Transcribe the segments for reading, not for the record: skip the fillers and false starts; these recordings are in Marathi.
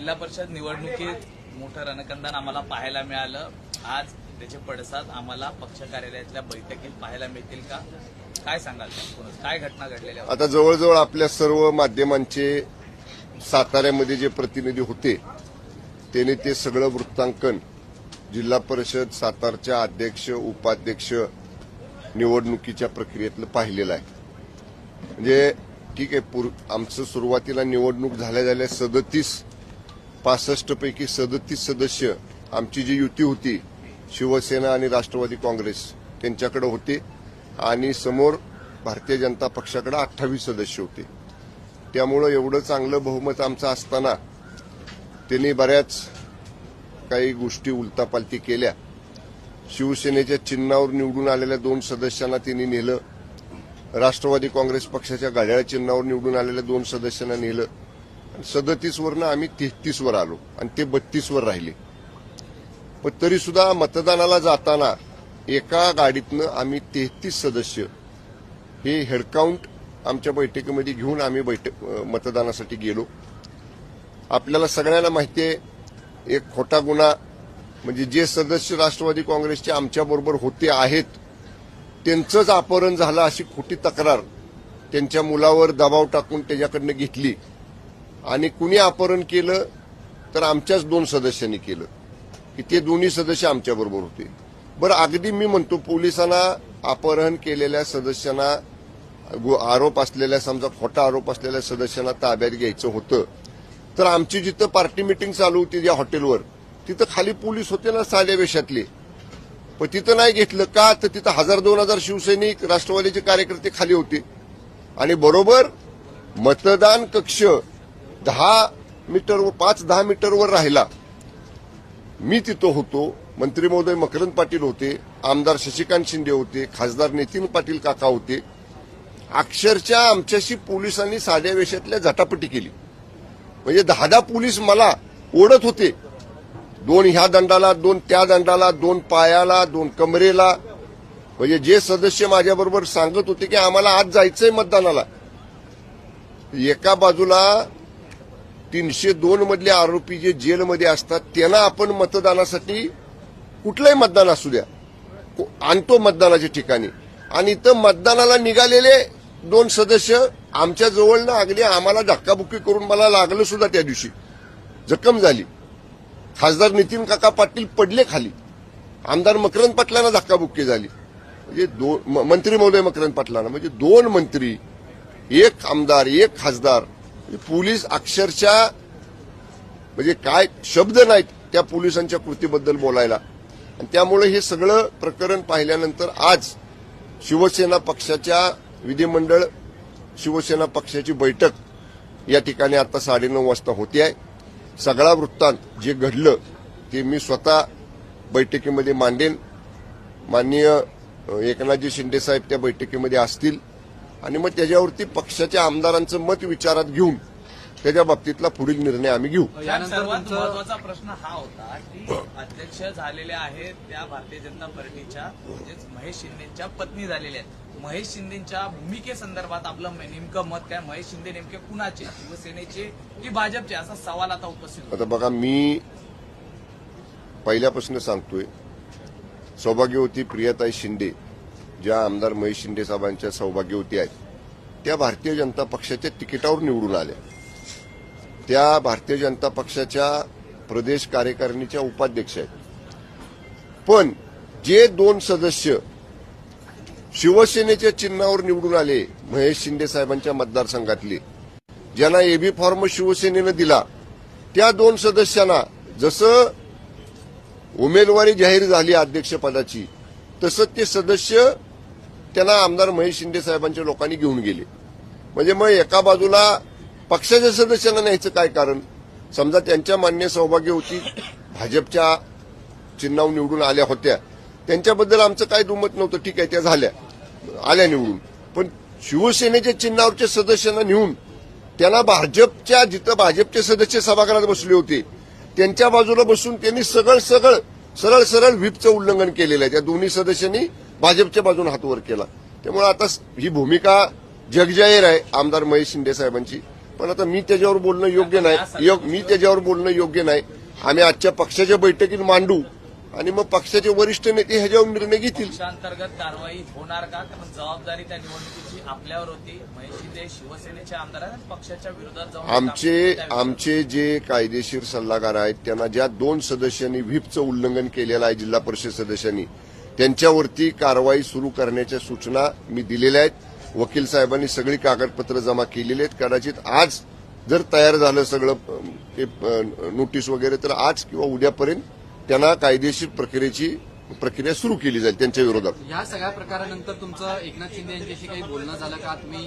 जिल्हा परिषद निवडणुकीत मोठं रणकंदान आम्हाला पाहायला मिळालं. आज त्याचे पडसाद आम्हाला पक्ष कार्यालयातल्या बैठकीत पाहायला मिळतील का? काय सांगाल? काय घटना घडलेल्या? आता जवळजवळ आपल्या सर्व माध्यमांचे साताऱ्यामध्ये जे प्रतिनिधी होते त्यांनी ते सगळं वृत्तांकन जिल्हा परिषद सातारच्या अध्यक्ष उपाध्यक्ष निवडणुकीच्या प्रक्रियेतलं पाहिलेलं आहे. म्हणजे ठीक आहे, आमचं सुरुवातीला निवडणूक झाल्या 65 पैकी 37 सदस्य आमची जी युती होती शिवसेना आणि राष्ट्रवादी काँग्रेस त्यांच्याकडे होते आणि समोर भारतीय जनता पक्षाकडे 28 सदस्य होते. त्यामुळं एवढं चांगलं बहुमत आमचं असताना त्यांनी बऱ्याच काही गोष्टी उलटापालटी केल्या. शिवसेनेच्या चिन्हावर निवडून आलेल्या 2 सदस्यांना त्यांनी नेलं, राष्ट्रवादी काँग्रेस पक्षाच्या घड्याळ चिन्हावर निवडून आलेल्या 2 सदस्यांना नेलं. 37 वरनं आम्ही 33 वर आलो आणि ते 32 वर राहिले. पण तरी सुद्धा मतदानाला जाताना एका गाडीतनं आम्ही 33 सदस्य हे हेडकाउंट आमच्या बैठकीमध्ये घेऊन आम्ही मतदानासाठी गेलो. आपल्याला सगळ्यांना माहिती आहे, एक खोटा गुन्हा म्हणजे जे सदस्य राष्ट्रवादी काँग्रेसचे आमच्याबरोबर होते आहेत त्यांचंच अपहरण झालं अशी खोटी तक्रार त्यांच्या मुलावर दबाव टाकून त्याच्याकडनं घेतली आणि कुणी अपहरण केलं तर आमच्याच 2 सदस्यांनी केलं की ते दोन्ही सदस्य आमच्याबरोबर होते. बरं, अगदी मी म्हणतो पोलिसांना अपहरण केलेल्या सदस्यांना आरोप असलेल्या समजा खोटा आरोप असलेल्या सदस्यांना ताब्यात घ्यायचं होतं तर आमची जिथं पार्टी मिटिंग चालू होती ज्या हॉटेलवर तिथं खाली पोलीस होते ना साध्या वेशातले, पण तिथं नाही घेतलं का? तर तिथं 1000-2000 शिवसैनिक राष्ट्रवादीचे कार्यकर्ते खाली होते आणि बरोबर मतदान कक्ष 5-10 मीटरवर राहिला. मी तिथं होतो, मंत्री महोदय मकरंद पाटील होते, आमदार शशिकांत शिंदे होते, खासदार नितीन पाटील काका होते. अक्षरशः आमच्याशी पोलिसांनी साध्या वेशातल्या झटापटी केली. म्हणजे 10 पोलीस मला ओढत होते, 2 ह्या दंडाला, 2 त्या दंडाला, 2 पायाला, 2 कमरेला. म्हणजे जे सदस्य माझ्याबरोबर सांगत होते की आम्हाला आज जायचंय मतदानाला, एका बाजूला 302 मधले आरोपी जे जेलमध्ये असतात त्यांना आपण मतदानासाठी कुठलंही मतदान असू द्या आणतो मतदानाच्या ठिकाणी, आणि इथं मतदानाला निघालेले 2 सदस्य आमच्या जवळनं अगदी आम्हाला धक्काबुक्की करून मला लागलं सुद्धा. त्या दिवशी जखम झाली. खासदार नितीन काका पाटील पडले खाली, आमदार मकरंद पाटलांना धक्काबुक्की झाली. म्हणजे मंत्री महोदय मकरंद पाटलांना, म्हणजे 2 मंत्री, 1 आमदार, 1 खासदार. पोलीस अक्षरशः म्हणजे काय शब्द नाहीत त्या पोलिसांच्या कृतीबद्दल बोलायला. आणि त्यामुळे हे सगळं प्रकरण पाहिल्यानंतर आज शिवसेना पक्षाच्या विधिमंडळ शिवसेना पक्षाची बैठक या ठिकाणी आता 9:30 वाजता होते आहे. सगळा वृत्तांत जे घडलं ते मी स्वतः बैठकीमध्ये मांडेन. माननीय एकनाथजी शिंदे साहेब त्या बैठकीमध्ये असतील आणि मग त्याच्यावरती पक्षाच्या आमदारांचं मत विचारात घेऊन त्याच्या बाबतीतला पुढील निर्णय आम्ही घेऊ. सर्वात महत्वाचा प्रश्न हा होता की अध्यक्ष झालेल्या आहेत त्या भारतीय जनता पार्टीच्या म्हणजेच महेश शिंदेच्या पत्नी झालेल्या आहेत. महेश शिंदेच्या भूमिकेसंदर्भात आपलं नेमकं मत काय? महेश शिंदे नेमके कुणाचे, शिवसेनेचे की भाजपचे, असा सवाल आता उपस्थित होतो. आता बघा, मी पहिल्यापासून सांगतोय, सौभाग्यवती प्रियाताई शिंदे ज्या आमदार महेश शिंदे साहेबांच्या सौभाग्यवती आहेत त्या भारतीय जनता पक्षाच्या तिकिटावर निवडून आल्या. त्या भारतीय जनता पक्षाच्या प्रदेश कार्यकारिणीच्या उपाध्यक्ष आहेत. पण जे 2 सदस्य शिवसेनेच्या चिन्हावर निवडून आले महेश शिंदे साहेबांच्या मतदारसंघातले, ज्यांना एबी फॉर्म शिवसेनेनं दिला, त्या 2 सदस्यांना जसं उमेदवारी जाहीर झाली अध्यक्षपदाची तसं ते सदस्य त्यांना आमदार महेश शिंदे साहेबांच्या लोकांनी घेऊन गेले. म्हणजे मग एका बाजूला पक्षाच्या सदस्यांना न्यायचं काय कारण? समजा त्यांच्या मान्य सौभाग्यवती भाजपच्या चिन्हावर निवडून आल्या होत्या, त्यांच्याबद्दल आमचं काय दुमत नव्हतं, ठीक आहे, त्या आल्या निवडून. पण शिवसेनेच्या चिन्हावरच्या सदस्यांना नेऊन त्यांना भाजपच्या जिथं भाजपचे सदस्य सभागृहात बसले होते त्यांच्या बाजूला बसून त्यांनी सरळ व्हीपचं उल्लंघन केलेलं आहे. त्या दोन्ही सदस्यांनी भाजपच्या बाजूने हात वर केला. त्यामुळे आता ही भूमिका जगजाहीर आहे आमदार महेश शिंदे साहेबांची. पण आता मी त्याच्यावर बोलणं योग्य नाही. मी त्याच्यावर बोलणं योग्य नाही. आम्ही आजच्या पक्षाच्या बैठकीत मांडू आणि मग पक्षाचे वरिष्ठ नेते ह्याच्यावर निर्णय घेतील. पक्षांतर्गत कारवाई होणार का? कारण जबाबदारी त्या निवडणुकीची आपल्यावर होती. महेश शिंदे शिवसेनेचे आमदार आहेत आणि पक्षाच्या विरोधात जाऊन आमचे जे कायदेशीर सल्लागार आहेत त्यांना ज्या 2 सदस्यांनी व्हीपचं उल्लंघन केलेलं आहे जिल्हा परिषद सदस्यांनी त्यांच्यावरती कारवाई सुरू करण्याच्या सूचना मी दिलेल्या आहेत. वकील साहेबांनी सगळी कागदपत्र जमा केलेली आहेत. कदाचित आज जर तयार झालं सगळं नोटीस वगैरे तर आज किंवा उद्यापर्यंत त्यांना कायदेशीर प्रक्रिया सुरू केली जाईल त्यांच्या विरोधात. या सगळ्या प्रकारानंतर तुमचं एकनाथ शिंदे यांच्याशी काही बोलणं झालं का? तुम्ही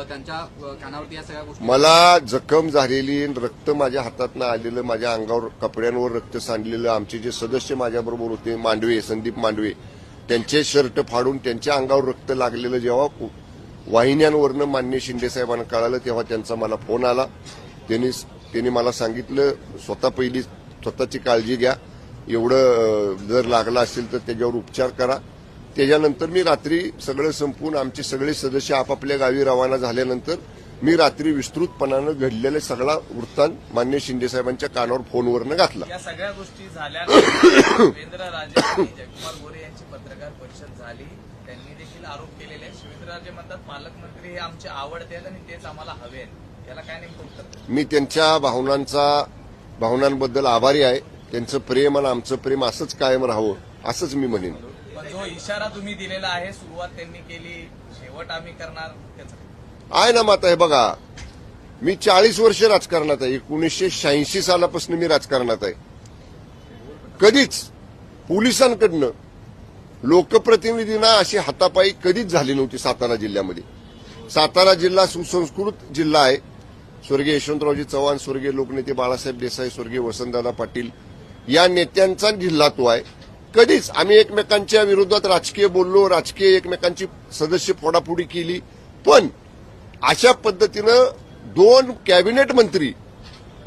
त्यांच्या कानावरती या सगळ्या गोष्टी मला जखम झालेली रक्त माझ्या हातातनं आलेलं माझ्या अंगावर कपड्यांवर रक्त सांडलेलं आमचे जे सदस्य माझ्याबरोबर होते मांडवे संदीप मांडवे त्यांचे शर्ट फाडून त्यांच्या अंगावर रक्त लागलेलं जेव्हा वाहिन्यांवरनं माननीय शिंदे साहेबांना कळालं तेव्हा त्यांचा मला फोन आला. त्यांनी मला सांगितलं स्वतःची काळजी घ्या. एवढं जर लागलं असेल तर त्याच्यावर उपचार करा. त्याच्यानंतर मी रात्री सगळं संपून आमचे सगळे सदस्य आपापल्या गावी रवाना झाल्यानंतर मी रात्री विस्तृतपणानं घडलेला सगळा वृत्तांत माननीय शिंदेसाहेबांच्या कानावर फोनवरनं घातला. या सगळ्या गोष्टी झाल्यानंतर शिवेंद्रराजे आणि जयकुमार गोरे यांची पत्रकार परिषद झाली. त्यांनी देखील आरोप केलेले आहेत. शिवेंद्रराजे म्हणतात पालकमंत्री हे आमचे आवडते आहेत आणि तेच आम्हाला हवे आहेत. याला काय नेमकं उत्तर? मी त्यांच्या भावनांबद्दल आभारी आहे. त्यांचं प्रेम आणि आमचं प्रेम असंच कायम राहावं असंच मी म्हणेन. पण जो इशारा तुम्ही दिलेला आहे सुरुवात त्यांनी केली शेवट आम्ही करणार त्याचं आहे ना माता. हे बघा मी 40 वर्ष राजकारणात आहे. 1986 सालापासून मी राजकारणात आहे. कधीच पोलिसांकडनं लोकप्रतिनिधींना अशी हातापायी कधीच झाली नव्हती सातारा जिल्ह्यामध्ये. सातारा जिल्हा सुसंस्कृत जिल्हा आहे. स्वर्गीय यशवंतरावजी चव्हाण, स्वर्गीय लोकनेते बाळासाहेब देसाई, स्वर्गीय वसंतदादा पाटील या नेत्यांचा जिल्हा तो आहे. कधीच आम्ही एकमेकांच्या विरोधात राजकीय बोललो, राजकीय एकमेकांची सदस्य फोडाफोडी केली. पण अशा पद्धतीनं 2 कॅबिनेट मंत्री,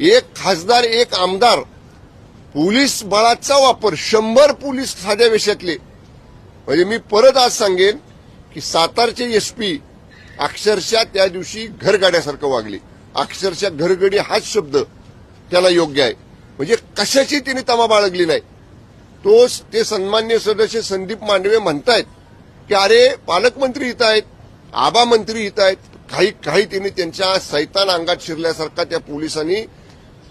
1 खासदार, 1 आमदार, पोलीस बळाचा वापर 100 पोलीस साध्या वेशातले. म्हणजे मी परत आज सांगेन की सातारचे एसपी अक्षरशः त्या दिवशी घरगाड्यासारखं वागले. अक्षरशः घरगडी हाच शब्द त्याला योग्य आहे. म्हणजे कशाची त्यांनी तमा बाळगली नाही. ते सन्मान्य सदस्य संदीप मांडवे म्हणतायत की अरे पालकमंत्री इथं आहेत, आबा मंत्री इथं आहेत. काही त्यांनी त्यांच्या सैतान अंगात शिरल्यासारखा त्या पोलिसांनी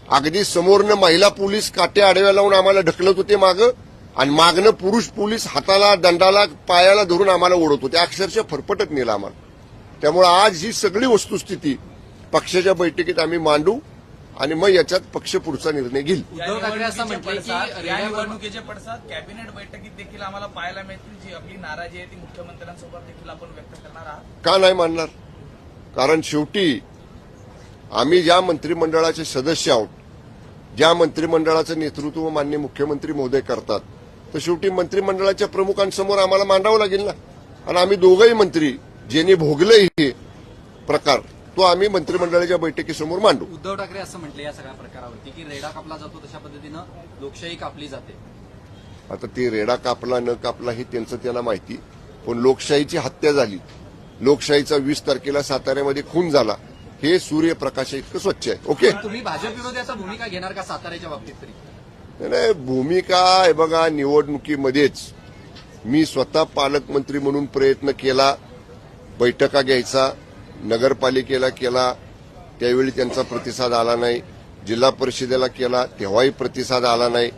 अगदी समोरनं महिला पोलीस काट्या आडव्या लावून आम्हाला ढकलत होते मागं आणि मागनं पुरुष पोलीस हाताला दंडाला पायाला धरून आम्हाला ओढत होते. अक्षरशः फरफटत नेला आम्हाला. त्यामुळे आज ही सगळी वस्तुस्थिती पक्षाच्या बैठकीत आम्ही मांडू आणि मग याच्यात पक्ष पुढचा निर्णय घेईल. उद्धव ठाकरे असं म्हटले की या निवडणुकीचे पडसाद कॅबिनेट बैठकीत देखील आम्हाला पाहायला मिळतील. जी आपली नाराजी आहे ती मुख्यमंत्र्यांसोबत देखील आपण व्यक्त करणार आहात. का नाही मानणार? कारण शेवटी आम्ही ज्या मंत्रिमंडळाचे सदस्य आहोत, ज्या मंत्रिमंडळाचं नेतृत्व माननीय मुख्यमंत्री महोदय करतात, तर शेवटी मंत्रिमंडळाच्या प्रमुखांसमोर आम्हाला मांडावं लागेल ना. आणि आम्ही दोघंही मंत्री ज्यांनी भोगले हे प्रकार तो आम्ही मंत्रिमंडळाच्या बैठकीसमोर मांडू. उद्धव ठाकरे असं म्हटले या सगळ्या प्रकारावरती की रेडा कापला जातो तशा पद्धतीनं लोकशाही कापली जाते. आता ते रेडा कापला न कापला हे त्यांना माहिती. पण लोकशाहीची हत्या झाली, लोकशाहीचा 20 तारखेला साताऱ्यामध्ये खून झाला, हे सूर्यप्रकाश इतकं स्वच्छ आहे. ओके, तुम्ही भाजप विरोधी आता भूमिका घेणार का साताऱ्याच्या बाबतीत तरी? नाही भूमिका हे बघा, निवडणुकीमध्येच मी स्वतः पालकमंत्री म्हणून प्रयत्न केला, बैठका घ्यायचा, नगरपालिकेला केला, त्यावेळी त्यांचा प्रतिसाद आला नाही. जिल्हा परिषदेला केला तेव्हाही प्रतिसाद आला नाही.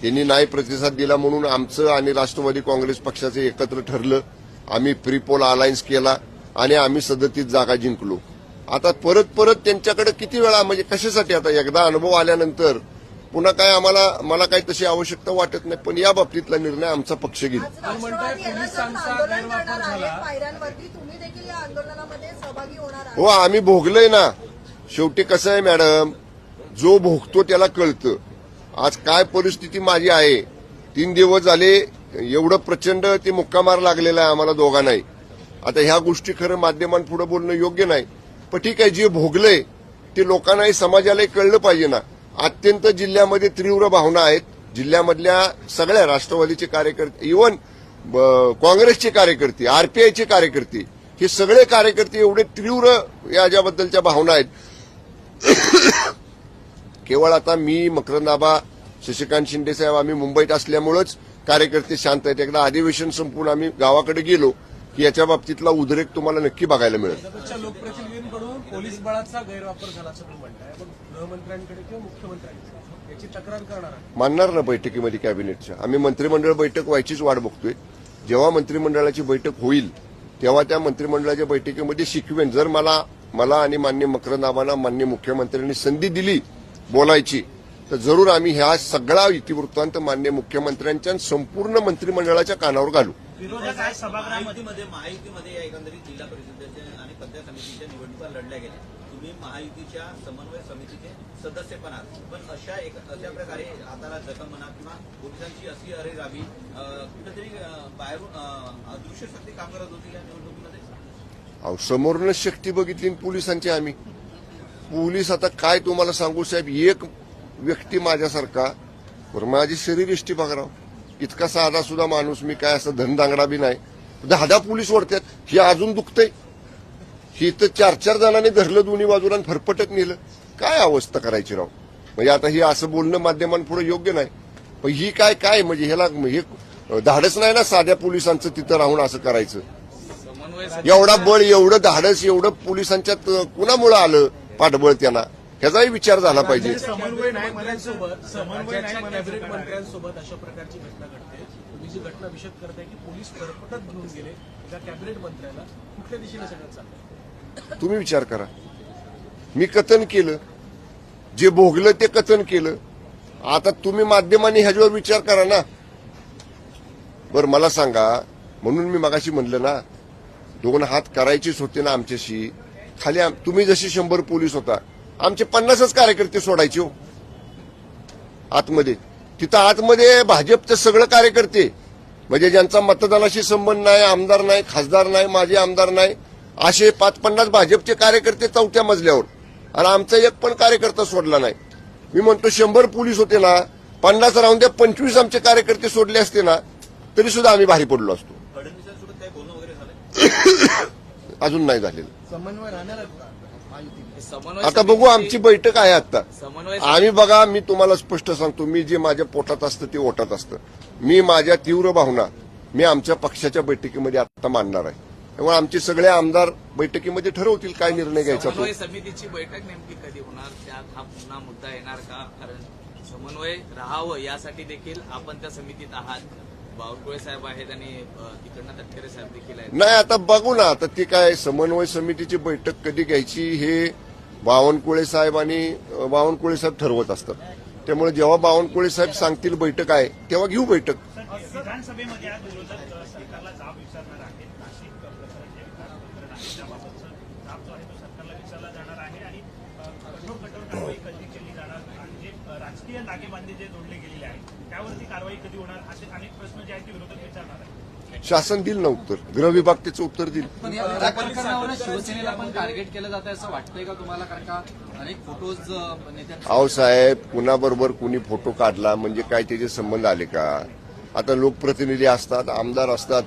त्यांनी नाही प्रतिसाद दिला म्हणून आमचं आणि राष्ट्रवादी काँग्रेस पक्षाचं एकत्र ठरलं. आम्ही प्रीपोल अलायन्स केला आणि आम्ही 37 जागा जिंकलो. आता परत त्यांच्याकडे किती वेळा, म्हणजे कशासाठी? आता एकदा अनुभव आल्यानंतर पुन्हा काय मला काही तशी आवश्यकता वाटत नाही. पण या बाबतीतला निर्णय आमचा पक्ष घेईल. हो, आम्ही भोगलोय ना. शेवटी कसं आहे मॅडम, जो भोगतो त्याला कळतं. आज काय परिस्थिती माझी आहे. 3 दिवस झाले एवढं प्रचंड ते मुक्कामार लागलेला आहे आम्हाला दोघांनाही. आता ह्या गोष्टी खरं माध्यमांपुढे बोलणं योग्य नाही. पण ठीक आहे, जे भोगलंय ते लोकांनाही समाजालाही कळलं पाहिजे ना. अत्यंत जिल्ह्यामध्ये तीव्र भावना आहेत. जिल्ह्यामधल्या सगळ्या राष्ट्रवादीचे कार्यकर्ते, इव्हन काँग्रेसचे कार्यकर्ते, आरपीआयचे कार्यकर्ते, हे सगळे कार्यकर्ते एवढे तीव्र याच्याबद्दलच्या भावना आहेत. केवळ आता मी, मकरंदाबा, शशिकांत शिंदे साहेब आम्ही मुंबईत असल्यामुळेच कार्यकर्ते शांत आहेत. एकदा अधिवेशन संपून आम्ही गावाकडे गेलो की याच्या बाबतीतला उद्रेक तुम्हाला नक्की बघायला मिळेल. भाजपच्या लोकप्रतिनिधींकडून पोलीस बळाचा गैरवापर झाला असं तुम्ही म्हणताय, पण गृहमंत्र्यांकडे किंवा मुख्यमंत्र्यांकडे याची तक्रार करणार आहे. मानणार ना बैठकीमध्ये कॅबिनेटच्या. आम्ही मंत्रिमंडळ बैठक व्हायचीच वाट बघतोय. जेव्हा मंत्रिमंडळाची बैठक होईल तेव्हा त्या मंत्रिमंडळाच्या बैठकीमध्ये शिकवेन. जर मला आणि माननीय मकरंदाबांना माननीय मुख्यमंत्र्यांनी संधी दिली बोलायची तर जरूर आम्ही ह्या सगळा इतिवृत्तांत माननीय मुख्यमंत्र्यांच्या आणि संपूर्ण मंत्रिमंडळाच्या कानावर घालू. विरोधक आज सभागृहामध्ये महायुतीमध्ये या एकंदरीत जिल्हा परिषदेच्या आणि पंचायत समितीच्या निवडणुका लढल्या गेल्या. तुम्ही महायुतीच्या समन्वय समितीचे सदस्य पण आहात, पण अशा प्रकारे हाताला जखम म्हणा किंवा पोलिसांची अशी अरेरावी कुठेतरी बाहेरून अदृश्य शक्ती काम करत होती या निवडणुकीमध्ये. अहो, समोरनच शक्ती बघितली पोलिसांची आम्ही. पोलीस आता काय तुम्हाला सांगू साहेब, एक व्यक्ती माझ्यासारखा, बरं माझी शरीरयष्टी बघा, इतका साधा सुद्धा माणूस मी, काय असं धनदांगडा बी नाही. 10 पोलीस ओढतात, हे अजून दुखतंय. ही तर 4 जणांनी धरलं दोन्ही बाजूला आणि फरफटत नेलं. काय अवस्था करायची राव. म्हणजे आता हे असं बोलणं माध्यमांपुढे योग्य नाही. पण ही काय म्हणजे ह्याला हे धाडस नाही ना साध्या पोलिसांचं तिथं राहून असं करायचं. एवढा बळ, एवढं धाडस, एवढं पोलिसांच्यात कुणामुळे आलं पाठबळ त्यांना, ह्याचाही विचार झाला पाहिजे. समन्वय नाही कॅबिनेट मंत्र्यांसोबत अशा प्रकारची घटना घडते. तुम्ही जी घटना विशद करताय की पोलीस फरफटत घेऊन गेले एका कॅबिनेट मंत्र्याला, कुठल्या दिशेने सगळं चाललंय? तुम्ही विचार करा. मी कथन केलं, जे भोगलं ते कथन केलं. आता तुम्ही माध्यमांनी ह्याच्यावर विचार करा ना. बरं मला सांगा, म्हणून मी मगाशी म्हणलं ना 2 हात करायचीच होते ना आमच्याशी. खाली तुम्ही जशी 100 पोलीस होता, आमचे 50च कार्यकर्ते सोडायचे हो आतमध्ये. तिथं आतमध्ये भाजपचे सगळे कार्यकर्ते, म्हणजे ज्यांचा मतदानाशी संबंध नाही, आमदार नाही, खासदार नाही, माजी आमदार नाही, असे 5-50 भाजपचे कार्यकर्ते 4थ्या मजल्यावर. आणि आमचा एक पण कार्यकर्ता सोडला नाही. मी म्हणतो 100 पोलीस होते ना, 50 राहून द्या, 25 आमचे कार्यकर्ते सोडले असते ना तरी सुद्धा आम्ही भारी पडलो असतो. फडणवीसांसोबत काही बोलणं वगैरे झालं? अजून नाही झालेलं. समन्वय राहणार आहे का महायुतीमध्ये? आता बघू, आमची बैठक आहे आता. समन्वय आम्ही बघा, मी तुम्हाला स्पष्ट सांगतो, मी जे माझ्या पोटात असतं ते ओटात असतं. मी माझ्या तीव्र भावना मी आमच्या पक्षाच्या बैठकीमध्ये आता मांडणार आहे. त्यामुळे आमचे सगळे आमदार बैठकीमध्ये ठरवतील काय निर्णय घ्यायचा तो. समन्वय समितीची बैठक नेमकी कधी होणार, त्यात हा पुन्हा मुद्दा येणार का? कारण समन्वय राहावं यासाठी देखील आपण त्या समितीत आहात. बावनकुळे साहेब आहेत आणि तिकडनं तटकरे साहेब देखील आहेत. नाही, आता बघू ना. आता ती काय समन्वय समितीची बैठक कधी घ्यायची हे बावनकुळे साहेब ठरवत असतात. त्यामुळे जेव्हा बावनकुळे साहेब सांगतील बैठक आहे तेव्हा घेऊ बैठक. विधानसभेमध्ये आज विरोधक सरकारला जाब विचारणार आहेत. नाशिक प्रकरण जे विधान प्रकरण आहे त्याबाबतचा जाब जो आहे तो सरकारला विचारला जाणार आहे आणि कठोर कारवाई कधी केली जाणार आणि जे राजकीय लागेबांधे जे जोडले गेलेले आहेत त्यावरती कारवाई कधी होणार असे अनेक प्रश्न जे आहेत ते विरोधक विचारणार आहेत. शासन देईल ना उत्तर, गृह विभाग त्याचं उत्तर देईल. पण या प्रकरणावर शिवसेनेला पण टार्गेट केलं जात आहे असं वाटतंय का तुम्हाला? कारण का अनेक फोटोज नेत्यांचे. अहो साहेब, कुणाबरोबर कुणी फोटो काढला म्हणजे काय त्याचे संबंध आले का? आता लोकप्रतिनिधी असतात, आमदार असतात,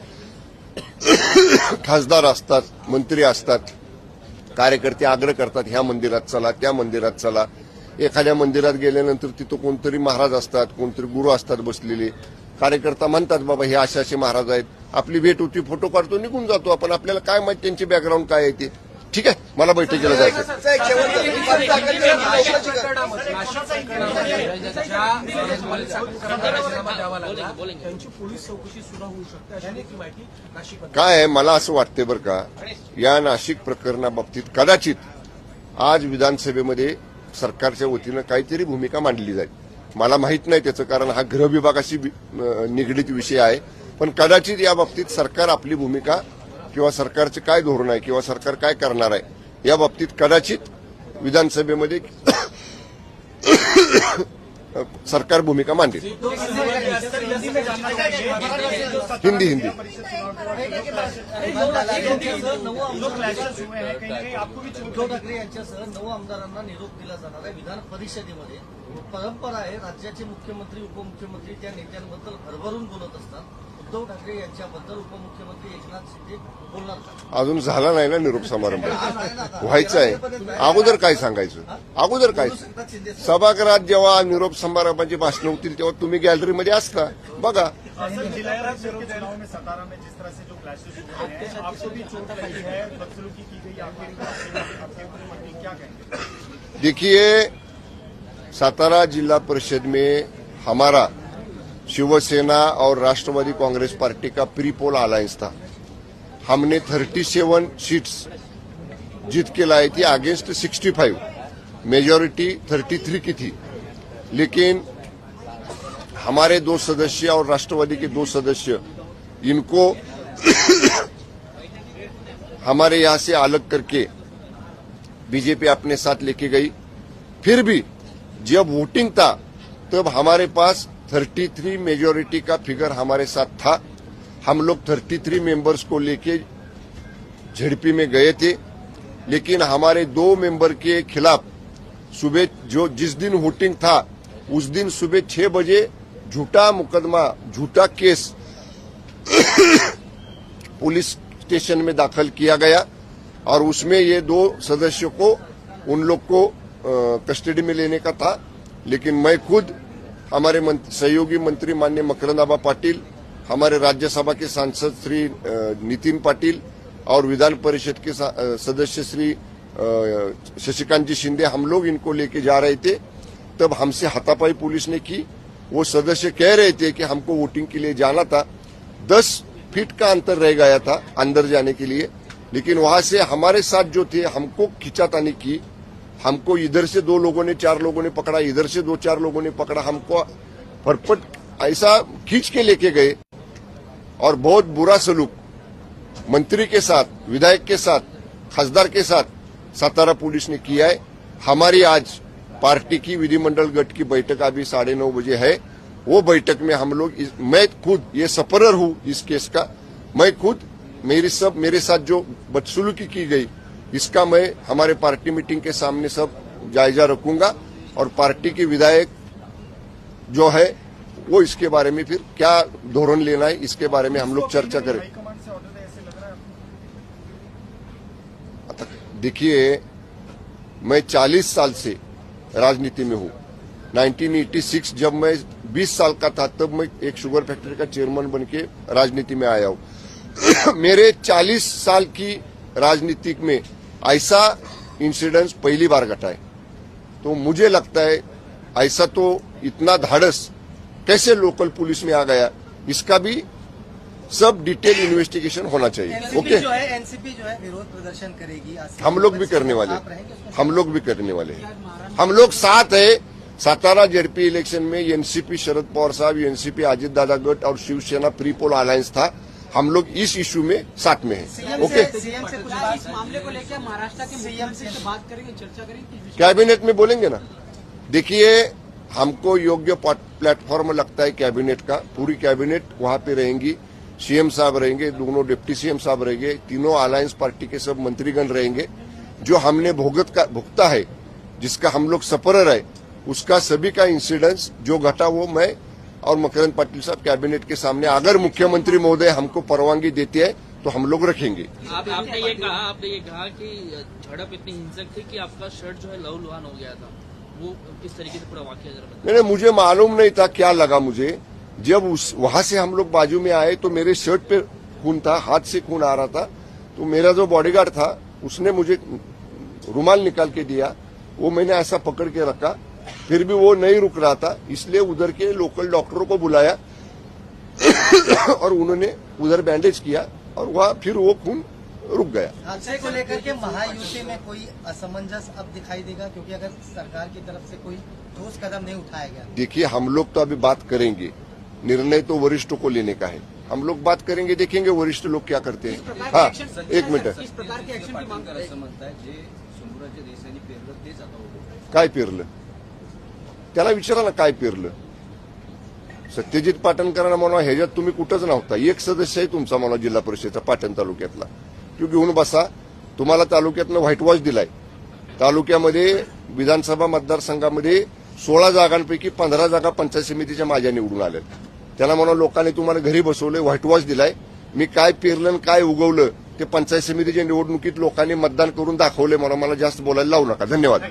खासदार असतात, मंत्री असतात, कार्यकर्ते आग्रह करतात ह्या मंदिरात चला, त्या मंदिरात चला. एखाद्या मंदिरात गेल्यानंतर तिथं कोणतरी महाराज असतात, कोणतरी गुरु असतात बसलेले. कार्यकर्ता म्हणतात बाबा हे असे महाराज आहेत, आपली भेट होती, फोटो काढतो, निघून जातो आपण. आपल्याला काय माहिती त्यांची बॅकग्राऊंड काय आहे ते. ठीक आहे, मला बैठकीला जायचं. त्यांची पोलीस चौकशी सुद्धा होऊ शकते अशी देखील माहिती नाशिकमध्ये. काय आहे, मला असं वाटतंय बरं का, या नाशिक प्रकरणाबाबतीत कदाचित आज विधानसभेमध्ये सरकारच्या वतीनं काहीतरी भूमिका मांडली जाईल. मला माहित नाही त्याचं कारण, हा गृह विभागाशी निगडीत विषय आहे. पण कदाचित या बाबतीत सरकार आपली भूमिका किंवा सरकारचं काय धोरण आहे किंवा सरकार काय करणार आहे या बाबतीत कदाचित विधानसभेमध्ये सरकार भूमिका मांडेल. हिंदी उद्धव ठाकरे यांच्यासह 9 आमदारांना निरोप दिला जाणार आहे विधान परिषदेमध्ये. परंपरा आहे, राज्याचे मुख्यमंत्री उपमुख्यमंत्री त्या नेत्यांबद्दल भरभरून बोलत असतात. उद्धव ठाकरे यांच्याबद्दल उपमुख्यमंत्री एकनाथ शिंदे बोलणार का? अजून झाला नाही ना निरोप समारंभ, व्हायचा आहे. अगोदर काय सांगायचं, अगोदर काय एकनाथ शिंदे सभागृहात जेव्हा निरोप समारंभाची भाषणं होतील तेव्हा तुम्ही गॅलरीमध्ये असता बघा. चुनाव में सतारा में जिस तरह से जो क्लैशेस हुए हैं, आपको भी चोट लगी है, बदसलूकी की गई आपके ऊपर, क्या कहेंगे? देखिए, सातारा जिला परिषद में हमारा शिवसेना और राष्ट्रवादी कांग्रेस पार्टी का प्री पोल अलायंस था. हमने 37 सीट्स जीत के लाई थी अगेंस्ट 65. मेजॉरिटी 33 की थी, लेकिन हमारे 2 सदस्य और राष्ट्रवादी के 2 सदस्य इनको हमारे यहां से अलग करके बीजेपी अपने साथ लेके गई. फिर भी जब वोटिंग था तब हमारे पास 33 मेजॉरिटी का फिगर हमारे साथ था. हम लोग 33 मेंबर्स को लेके झड़पी में गए थे, लेकिन हमारे 2 मेंबर के खिलाफ सुबह जिस दिन वोटिंग था उस दिन सुबह 6 बजे झूठा मुकदमा, झूठा केस पुलिस स्टेशन में दाखिल किया गया और उसमें ये 2 सदस्यों को उन लोग को कस्टडी में लेने का था. लेकिन मैं खुद, हमारे सहयोगी मंत्री माननीय मकरंद पाटिल, हमारे राज्यसभा के सांसद श्री नितिन पाटिल और विधान परिषद के सदस्य श्री शशिकांत जी शिंदे, हम लोग इनको लेके जा रहे थे. तब हमसे हाथापाई पुलिस ने की. वो सदस्य कह रहे थे कि हमको वोटिंग के लिए जाना था, 10 फीट का अंतर रह गया था अंदर जाने के लिए, लेकिन वहां से हमारे साथ जो थे हमको खींचातानी की. हमको इधर से 2 लोगों ने 4 लोगों ने पकड़ा, इधर से 2-4 लोगों ने पकड़ा, हमको फटफट ऐसा खींच के लेके गए और बहुत बुरा सलूक मंत्री के साथ, विधायक के साथ, खासदार के साथ सातारा पुलिस ने किया है. हमारी आज पार्टी की विधिमंडल गठ की बैठक अभी 9:30 बजे है. वो बैठक में हम लोग, मैं खुद ये सपरर हूं इस केस का, मैं खुद मेरे साथ जो बदसलूकी की गई इसका मैं हमारे पार्टी मीटिंग के सामने सब जायजा रखूंगा और पार्टी के विधायक जो है वो इसके बारे में फिर क्या धोरण लेना है इसके बारे में हम लोग चर्चा करें. हाईकमान से ऑर्डर है, ऐसे लग रहा है आपको? देखिए, मैं 40 साल से राजनीति में हूं. 1986 जब मैं 20 साल का था तब मैं एक शुगर फैक्ट्री का चेयरमैन बन के राजनीति में आया हूं. मेरे 40 साल की राजनीति में ऐसा इंसिडेंस पहली बार घटा है. तो मुझे लगता है ऐसा तो इतना धाड़स कैसे लोकल पुलिस में आ गया, इसका भी सब डिटेल इन्वेस्टिगेशन होना चाहिए. ओके, एनसीपी जो है विरोध प्रदर्शन करेगी. हम लोग भी करने वाले हैं, हम लोग भी करने वाले हैं. हम लोग साथ है. सातारा जेडपी इलेक्शन में एनसीपी शरद पवार साहब, एनसीपी अजित दादा गट और शिवसेना प्री पोल अलायंस था. हम लोग इस इश्यू में साथ में हैं. ओके, सीएम से कुछ बात, इस मामले को लेकर महाराष्ट्र के सीएम से बात करेंगे, चर्चा करेंगे, कैबिनेट में बोलेंगे ना. देखिए, हमको योग्य प्लेटफॉर्म लगता है कैबिनेट का. पूरी कैबिनेट वहां पे रहेंगी. सीएम साहब रहेंगे, दोनों डिप्टी सीएम साहब रहेंगे, तीनों अलायंस पार्टी के सब मंत्रीगण रहेंगे. जो हमने भुगता है, जिसका हम लोग सपरर है, उसका सभी का इंसिडेंस जो घटा वो मैं और मकरंद पाटिल साहब कैबिनेट के सामने, अगर मुख्यमंत्री महोदय हमको परवानगी देते हैं तो हम लोग रखेंगे. आपने ये कहा कि झड़प इतनी हिंसक थी कि आपका शर्ट जो है लहूलुहान हो गया था. वो किस तरीके से पूरा वाकया जरा बताइए. नहीं, मुझे मालूम नहीं था क्या लगा मुझे. जब वहां से हम लोग बाजू में आए तो मेरे शर्ट पे खून था, हाथ से खून आ रहा था. तो मेरा जो बॉडीगार्ड था उसने मुझे रुमाल निकाल के दिया. वो मैंने ऐसा पकड़ के रखा, फिर भी वो नहीं रुक रहा था. इसलिए उधर के लोकल डॉक्टरों को बुलाया और उन्होंने उधर बैंडेज किया और वहां फिर वो खून रुक गया. हादसे को लेकर के महायुति में कोई असमंजस अब दिखाई देगा, क्योंकि अगर सरकार की तरफ से कोई ठोस कदम नहीं उठाया गया? देखिए, हम लोग तो अभी बात करेंगे. निर्णय तो वरिष्ठों को लेने का है. हम लोग बात करेंगे, देखेंगे वरिष्ठ लोग क्या करते हैं. हाँ, एक मिनिट. काय पेरलं त्याला विचारा ना, काय पेरलं. सत्यजित पाटणकरांना म्हणा, ह्याच्यात तुम्ही कुठंच नव्हता. एक सदस्य आहे तुमचा म्हणा जिल्हा परिषदेचा पाटण तालुक्यातला, तो घेऊन बसा. तुम्हाला तालुक्यातनं व्हाईट वॉश दिलाय. तालुक्यामध्ये विधानसभा मतदारसंघामध्ये 16 जागांपैकी 15 जागा पंचायत समितीच्या माझ्या निवडून आल्या. त्याला म्हणा लोकांनी तुम्हाला घरी बसवलंय, व्हाईट वॉश दिलाय. मी काय पेरलं आणि काय उगवलं ते पंचायत समितीच्या निवडणुकीत लोकांनी मतदान करून दाखवले. मला जास्त बोलायला लावू नका. धन्यवाद.